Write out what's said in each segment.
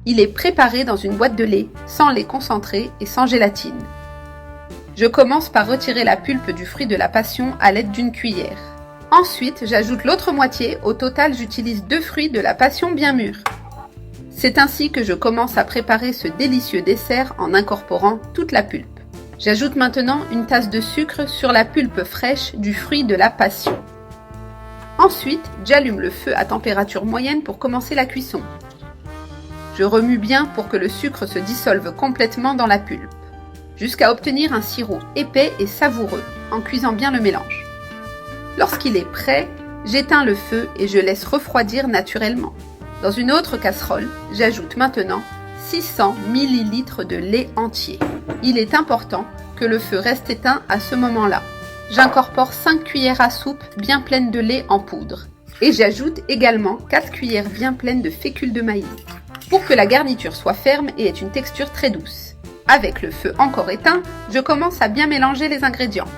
Il est préparé dans une boîte de lait, sans lait concentré et sans gélatine. Je commence par retirer la pulpe du fruit de la passion à l'aide d'une cuillère. Ensuite, j'ajoute l'autre moitié. Au total, j'utilise 2 fruits de la passion bien mûrs. C'est ainsi que je commence à préparer ce délicieux dessert en incorporant toute la pulpe. J'ajoute maintenant une tasse de sucre sur la pulpe fraîche du fruit de la passion. Ensuite, j'allume le feu à température moyenne pour commencer la cuisson. Je remue bien pour que le sucre se dissolve complètement dans la pulpe, jusqu'à obtenir un sirop épais et savoureux en cuisant bien le mélange. Lorsqu'il est prêt, j'éteins le feu et je laisse refroidir naturellement. Dans une autre casserole, j'ajoute maintenant 600 ml de lait entier. Il est important que le feu reste éteint à ce moment-là. J'incorpore 5 cuillères à soupe bien pleines de lait en poudre. Et j'ajoute également 4 cuillères bien pleines de fécule de maïs, pour que la garniture soit ferme et ait une texture très douce. Avec le feu encore éteint, je commence à bien mélanger les ingrédients.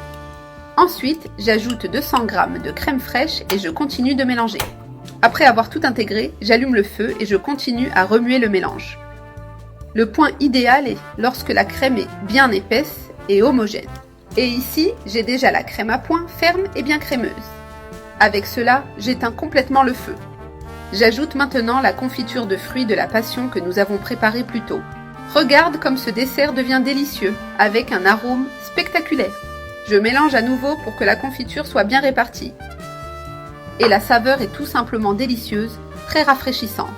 Ensuite, j'ajoute 200 g de crème fraîche et je continue de mélanger. Après avoir tout intégré, j'allume le feu et je continue à remuer le mélange. Le point idéal est lorsque la crème est bien épaisse et homogène. Et ici, j'ai déjà la crème à point ferme et bien crémeuse. Avec cela, j'éteins complètement le feu. J'ajoute maintenant la confiture de fruits de la passion que nous avons préparée plus tôt. Regarde comme ce dessert devient délicieux, avec un arôme spectaculaire. Je mélange à nouveau pour que la confiture soit bien répartie. Et la saveur est tout simplement délicieuse, très rafraîchissante.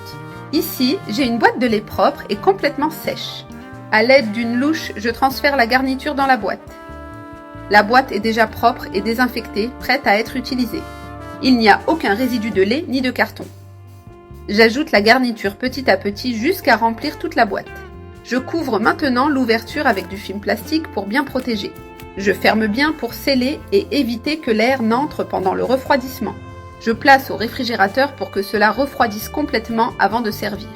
Ici, j'ai une boîte de lait propre et complètement sèche. À l'aide d'une louche, je transfère la garniture dans la boîte. La boîte est déjà propre et désinfectée, prête à être utilisée. Il n'y a aucun résidu de lait ni de carton. J'ajoute la garniture petit à petit jusqu'à remplir toute la boîte. Je couvre maintenant l'ouverture avec du film plastique pour bien protéger. Je ferme bien pour sceller et éviter que l'air n'entre pendant le refroidissement. Je place au réfrigérateur pour que cela refroidisse complètement avant de servir.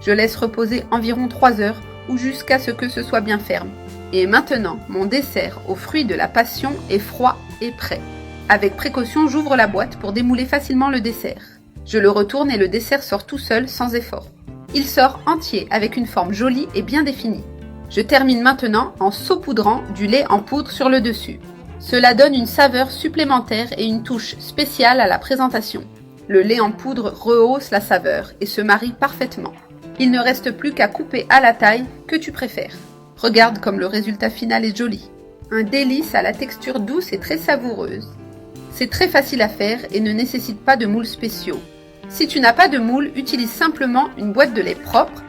Je laisse reposer environ 3 heures ou jusqu'à ce que ce soit bien ferme. Et maintenant, mon dessert aux fruits de la passion est froid et prêt. Avec précaution, j'ouvre la boîte pour démouler facilement le dessert. Je le retourne et le dessert sort tout seul sans effort. Il sort entier avec une forme jolie et bien définie. Je termine maintenant en saupoudrant du lait en poudre sur le dessus. Cela donne une saveur supplémentaire et une touche spéciale à la présentation. Le lait en poudre rehausse la saveur et se marie parfaitement. Il ne reste plus qu'à couper à la taille que tu préfères. Regarde comme le résultat final est joli. Un délice à la texture douce et très savoureuse. C'est très facile à faire et ne nécessite pas de moules spéciaux. Si tu n'as pas de moule, utilise simplement une boîte de lait propre